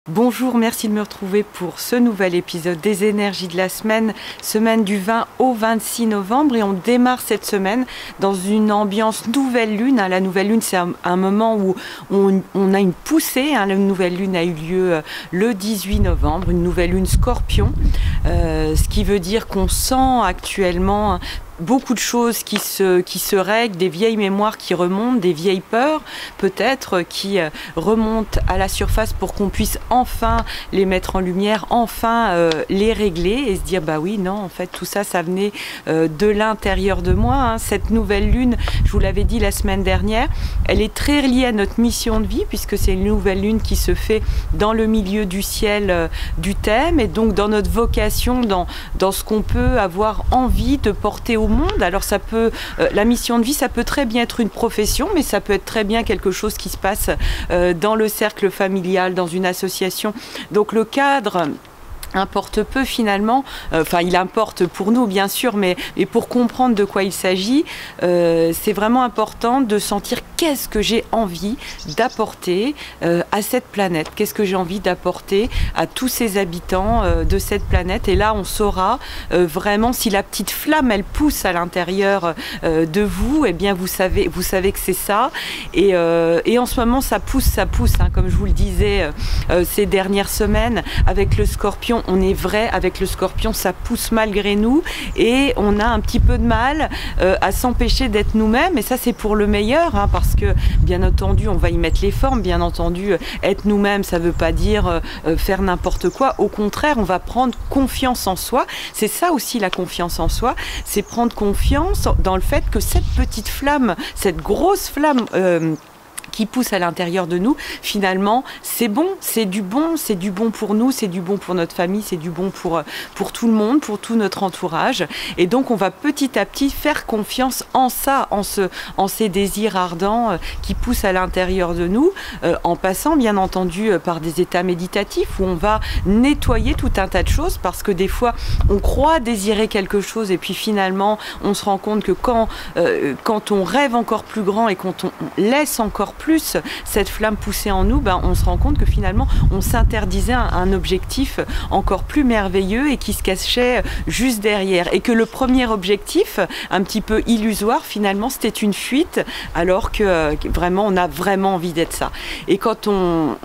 Bonjour, merci de me retrouver pour ce nouvel épisode des énergies de la semaine, semaine du 20 au 26 novembre, et on démarre cette semaine dans une ambiance nouvelle lune. La nouvelle lune, c'est un moment où on a une poussée. La nouvelle lune a eu lieu le 18 novembre, une nouvelle lune Scorpion, ce qui veut dire qu'on sent actuellement beaucoup de choses qui se règlent, des vieilles mémoires qui remontent, des vieilles peurs peut-être qui remontent à la surface pour qu'on puisse enfin les mettre en lumière, enfin les régler et se dire bah oui, non, en fait tout ça, ça venait de l'intérieur de moi. Cette nouvelle lune, je vous l'avais dit la semaine dernière, elle est très liée à notre mission de vie puisque c'est une nouvelle lune qui se fait dans le milieu du ciel du thème et donc dans notre vocation, dans ce qu'on peut avoir envie de porter au monde. Alors ça peut, la mission de vie, ça peut très bien être une profession, mais ça peut être très bien quelque chose qui se passe dans le cercle familial, dans une association. Donc le cadre importe peu finalement, enfin il importe pour nous bien sûr, mais pour comprendre de quoi il s'agit, c'est vraiment important de sentir qu'est-ce que j'ai envie d'apporter à cette planète, qu'est-ce que j'ai envie d'apporter à tous ces habitants de cette planète. Et là on saura vraiment si la petite flamme elle pousse à l'intérieur de vous, et bien vous savez que c'est ça. Et en ce moment ça pousse, comme je vous le disais ces dernières semaines avec le Scorpion. On est vrai, avec le Scorpion, ça pousse malgré nous et on a un petit peu de mal à s'empêcher d'être nous-mêmes, et ça c'est pour le meilleur, parce que bien entendu on va y mettre les formes, bien entendu être nous-mêmes ça veut pas dire faire n'importe quoi, au contraire on va prendre confiance en soi. C'est ça aussi la confiance en soi, c'est prendre confiance dans le fait que cette petite flamme, cette grosse flamme qui pousse à l'intérieur de nous, finalement c'est bon, c'est du bon pour nous, c'est du bon pour notre famille, c'est du bon pour tout le monde, pour tout notre entourage. Et donc on va petit à petit faire confiance en ça, en ces désirs ardents qui poussent à l'intérieur de nous, en passant bien entendu par des états méditatifs où on va nettoyer tout un tas de choses, parce que des fois on croit désirer quelque chose et puis finalement on se rend compte que quand on rêve encore plus grand et quand on laisse encore plus cette flamme pousser en nous, on se rend compte que finalement on s'interdisait un objectif encore plus merveilleux et qui se cachait juste derrière, et que le premier objectif un petit peu illusoire finalement c'était une fuite, alors que vraiment on a vraiment envie d'être ça. Et quand on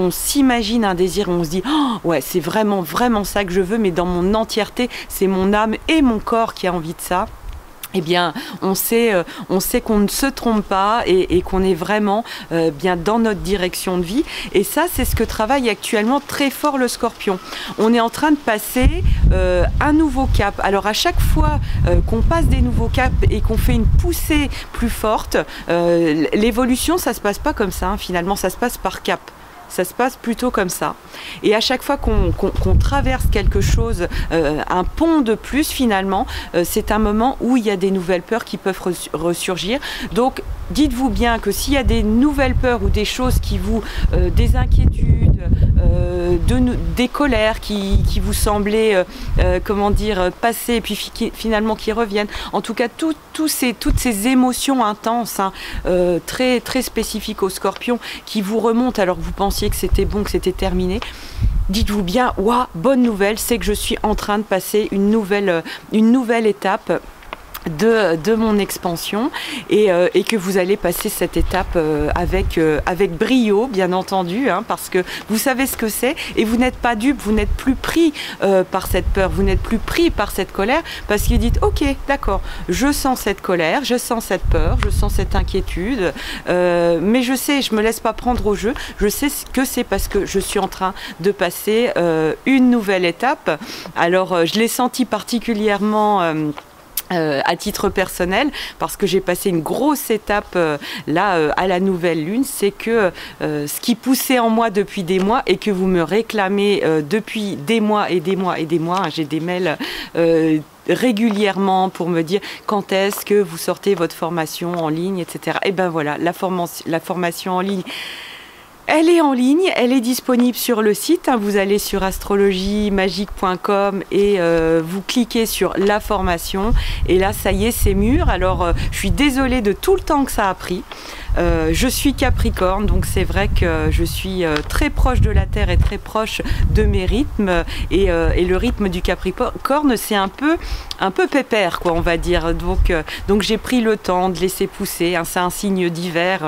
s'imagine un désir, on se dit oh, ouais c'est vraiment ça que je veux, mais dans mon entièreté, c'est mon âme et mon corps qui a envie de ça. Eh bien, on sait qu'on ne se trompe pas et qu'on est vraiment bien dans notre direction de vie. Et ça, c'est ce que travaille actuellement très fort le Scorpion. On est en train de passer un nouveau cap. Alors, à chaque fois qu'on passe des nouveaux caps et qu'on fait une poussée plus forte, l'évolution, ça se passe pas comme ça. Finalement, ça se passe par cap. Ça se passe plutôt comme ça. Et à chaque fois qu'on traverse quelque chose, un pont de plus finalement, c'est un moment où il y a des nouvelles peurs qui peuvent ressurgir. Donc dites-vous bien que s'il y a des nouvelles peurs ou des choses qui vous, des inquiétudes, des colères qui vous semblaient, comment dire, passer et puis finalement qui reviennent, en tout cas toutes ces émotions intenses, très, très spécifiques au Scorpion, qui vous remontent alors que vous pensiez que c'était bon, que c'était terminé, dites-vous bien, waouh, bonne nouvelle, c'est que je suis en train de passer une nouvelle étape de mon expansion, et que vous allez passer cette étape avec brio, bien entendu, parce que vous savez ce que c'est et vous n'êtes pas dupe, vous n'êtes plus pris par cette peur, vous n'êtes plus pris par cette colère, parce que vous dites ok, d'accord, je sens cette colère, je sens cette peur, je sens cette inquiétude, mais je sais, je me laisse pas prendre au jeu, je sais que c'est parce que je suis en train de passer une nouvelle étape. Alors je l'ai senti particulièrement à titre personnel, parce que j'ai passé une grosse étape à la nouvelle lune, c'est que ce qui poussait en moi depuis des mois et que vous me réclamez depuis des mois et des mois et des mois, j'ai des mails régulièrement pour me dire quand est-ce que vous sortez votre formation en ligne, etc. Et ben voilà, la formation en ligne, elle est en ligne, elle est disponible sur le site. Vous allez sur astrologiemagique.com et vous cliquez sur la formation. Et là, ça y est, c'est mûr. Alors, je suis désolée de tout le temps que ça a pris. Je suis Capricorne, donc c'est vrai que je suis très proche de la Terre et très proche de mes rythmes. Et le rythme du Capricorne, c'est un peu pépère, quoi, on va dire. Donc j'ai pris le temps de laisser pousser. Hein, c'est un signe d'hiver.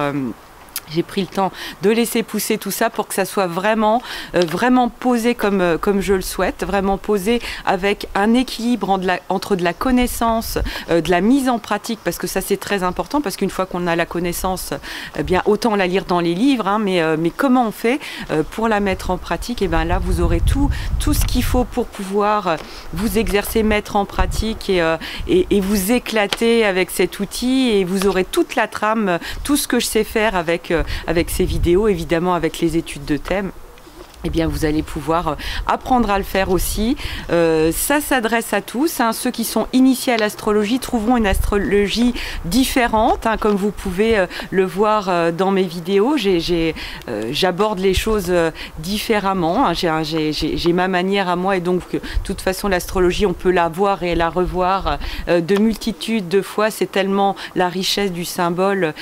J'ai pris le temps de laisser pousser tout ça pour que ça soit vraiment posé comme je le souhaite, vraiment posé avec un équilibre entre de la connaissance, de la mise en pratique, parce que ça c'est très important, parce qu'une fois qu'on a la connaissance, eh bien autant la lire dans les livres, hein, mais comment on fait pour la mettre en pratique? Et bien là vous aurez tout ce qu'il faut pour pouvoir vous exercer, mettre en pratique et vous éclater avec cet outil, et vous aurez toute la trame, tout ce que je sais faire avec ces vidéos, évidemment avec les études de thème. Eh bien, vous allez pouvoir apprendre à le faire aussi. Ça s'adresse à tous. Hein. Ceux qui sont initiés à l'astrologie trouveront une astrologie différente, hein, comme vous pouvez le voir dans mes vidéos. J'aborde les choses différemment. Hein. J'ai ma manière à moi, et donc de toute façon l'astrologie, on peut la voir et la revoir de multitudes de fois. C'est tellement la richesse du symbole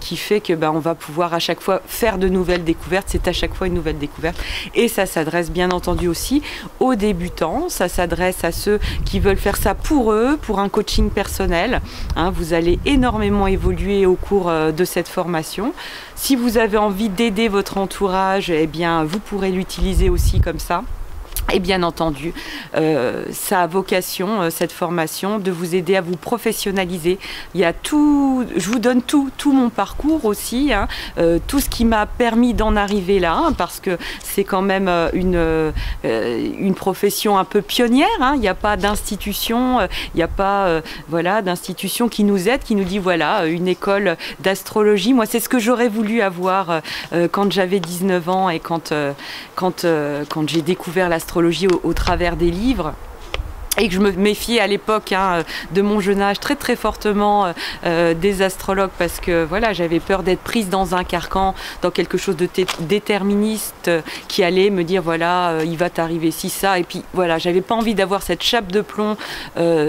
qui fait que on va pouvoir à chaque fois faire de nouvelles découvertes. C'est à chaque fois une nouvelle découverte. Et ça s'adresse bien entendu aussi aux débutants, ça s'adresse à ceux qui veulent faire ça pour eux, pour un coaching personnel. Hein, vous allez énormément évoluer au cours de cette formation. Si vous avez envie d'aider votre entourage, eh bien, vous pourrez l'utiliser aussi comme ça. Et bien entendu, ça a vocation, cette formation, de vous aider à vous professionnaliser. Il y a tout, je vous donne tout mon parcours aussi, hein, tout ce qui m'a permis d'en arriver là, hein, parce que c'est quand même une profession un peu pionnière. Hein. Il n'y a pas d'institution, il n'y a pas voilà, d'institution qui nous aide, qui nous dit voilà, une école d'astrologie. Moi, c'est ce que j'aurais voulu avoir quand j'avais 19 ans et quand j'ai découvert l'astrologie au travers des livres. Et que je me méfiais à l'époque, hein, de mon jeune âge très très fortement des astrologues, parce que voilà, j'avais peur d'être prise dans un carcan, dans quelque chose de déterministe qui allait me dire voilà, il va t'arriver ci, ça, et puis voilà, j'avais pas envie d'avoir cette chape de plomb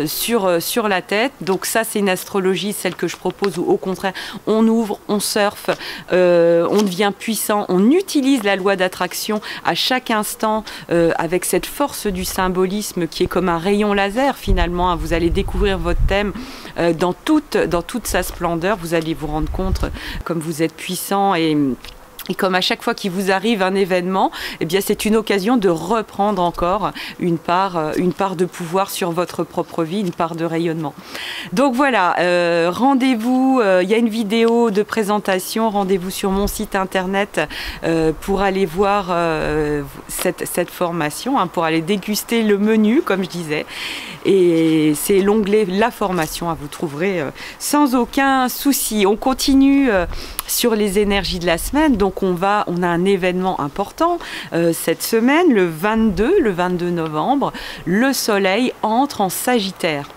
sur la tête. Donc ça, c'est une astrologie, celle que je propose, où au contraire on ouvre, on surfe, on devient puissant, on utilise la loi d'attraction à chaque instant avec cette force du symbolisme qui est comme un rayon laser finalement. Hein. Vous allez découvrir votre thème dans toute sa splendeur. Vous allez vous rendre compte comme vous êtes puissant, et comme à chaque fois qu'il vous arrive un événement, eh bien c'est une occasion de reprendre encore une part de pouvoir sur votre propre vie, une part de rayonnement. Donc voilà, rendez-vous, il y a une vidéo de présentation, rendez-vous sur mon site internet pour aller voir cette formation, hein, pour aller déguster le menu, comme je disais. Et c'est l'onglet La formation, hein, vous trouverez sans aucun souci. On continue sur les énergies de la semaine. Donc on a un événement important cette semaine, le 22 novembre, le soleil entre en Sagittaire.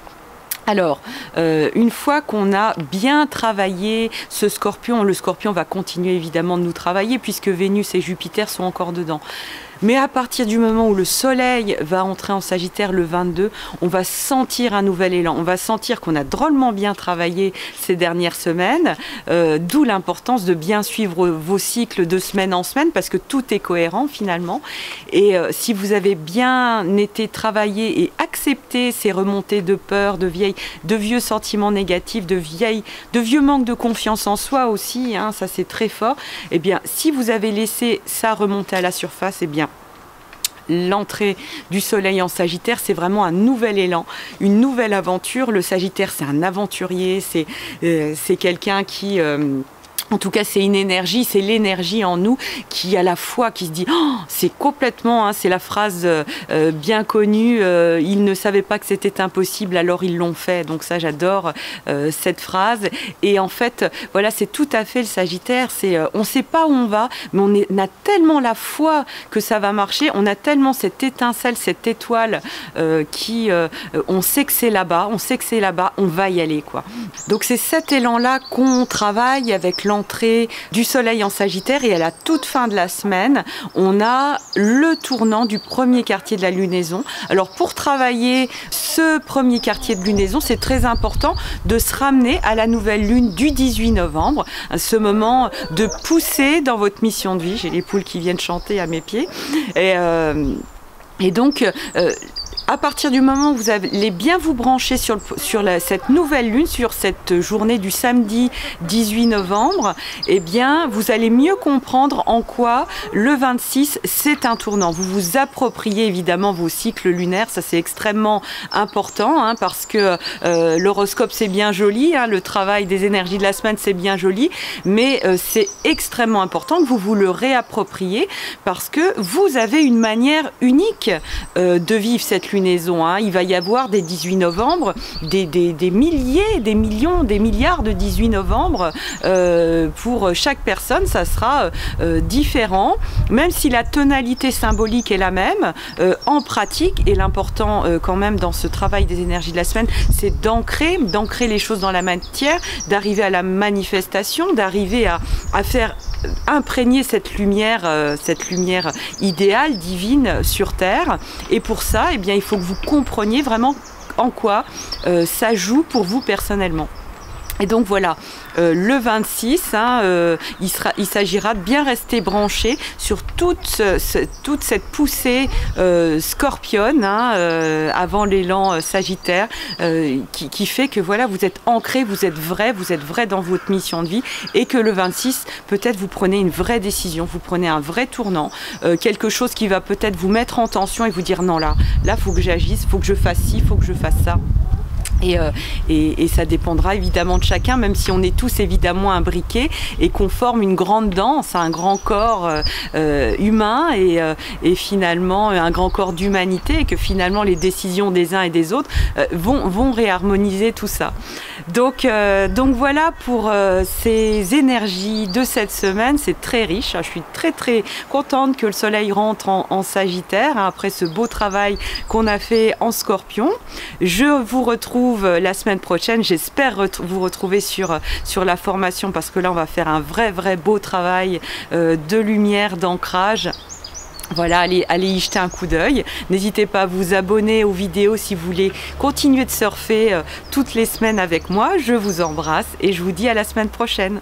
Alors, une fois qu'on a bien travaillé ce scorpion, le scorpion va continuer évidemment de nous travailler puisque Vénus et Jupiter sont encore dedans. Mais à partir du moment où le soleil va entrer en Sagittaire le 22, on va sentir un nouvel élan. On va sentir qu'on a drôlement bien travaillé ces dernières semaines, d'où l'importance de bien suivre vos cycles de semaine en semaine, parce que tout est cohérent finalement. Et si vous avez bien été travaillé et accepté ces remontées de peur, de vieux sentiments négatifs, de vieux manques de confiance en soi aussi, hein, ça c'est très fort, eh bien si vous avez laissé ça remonter à la surface, eh bien l'entrée du soleil en Sagittaire, c'est vraiment un nouvel élan, une nouvelle aventure. Le Sagittaire, c'est un aventurier, c'est quelqu'un qui... En tout cas, c'est une énergie, c'est l'énergie en nous qui à la fois qui se dit oh, c'est complètement, hein, c'est la phrase bien connue, ils ne savaient pas que c'était impossible, alors ils l'ont fait. Donc ça, j'adore cette phrase. Et en fait, voilà, c'est tout à fait le Sagittaire. C'est on ne sait pas où on va, mais on a tellement la foi que ça va marcher. On a tellement cette étincelle, cette étoile on sait que c'est là-bas, on va y aller, quoi. Donc c'est cet élan-là qu'on travaille avec l'envie l'entrée du soleil en Sagittaire et à la toute fin de la semaine, on a le tournant du premier quartier de la lunaison. Alors pour travailler ce premier quartier de lunaison, c'est très important de se ramener à la nouvelle lune du 18 novembre, ce moment de pousser dans votre mission de vie. J'ai les poules qui viennent chanter à mes pieds. Et donc, à partir du moment où vous allez bien vous brancher sur cette nouvelle lune, sur cette journée du samedi 18 novembre, eh bien, vous allez mieux comprendre en quoi le 26, c'est un tournant. Vous vous appropriez évidemment vos cycles lunaires, ça c'est extrêmement important, hein, parce que l'horoscope c'est bien joli, hein, le travail des énergies de la semaine c'est bien joli, mais c'est extrêmement important que vous vous le réappropriez, parce que vous avez une manière unique de vivre cette lunaison. Hein. Il va y avoir des 18 novembre, des milliers, des millions, des milliards de 18 novembre. Pour chaque personne, ça sera différent, même si la tonalité symbolique est la même. En pratique, et l'important quand même dans ce travail des énergies de la semaine, c'est d'ancrer les choses dans la matière, d'arriver à la manifestation, d'arriver à faire imprégner cette lumière idéale, divine sur Terre. Et pour ça, eh bien, il faut que vous compreniez vraiment en quoi ça joue pour vous personnellement. Et donc voilà, le 26, hein, il s'agira de bien rester branché sur toute cette poussée scorpionne, hein, avant l'élan Sagittaire, qui fait que voilà, vous êtes ancré, vous êtes vrai dans votre mission de vie, et que le 26, peut-être vous prenez une vraie décision, vous prenez un vrai tournant, quelque chose qui va peut-être vous mettre en tension et vous dire non, là, faut que j'agisse, faut que je fasse ci, faut que je fasse ça. Et ça dépendra évidemment de chacun, même si on est tous évidemment imbriqués et qu'on forme une grande danse, un grand corps humain et finalement un grand corps d'humanité, et que finalement les décisions des uns et des autres vont réharmoniser tout ça. Donc voilà pour ces énergies de cette semaine. C'est très riche. Je suis très contente que le soleil rentre en Sagittaire, hein, après ce beau travail qu'on a fait en Scorpion. Je vous retrouve la semaine prochaine. J'espère vous retrouver sur la formation, parce que là on va faire un vrai beau travail de lumière, d'ancrage. Voilà, allez y jeter un coup d'œil. N'hésitez pas à vous abonner aux vidéos si vous voulez continuer de surfer toutes les semaines avec moi. Je vous embrasse et je vous dis à la semaine prochaine.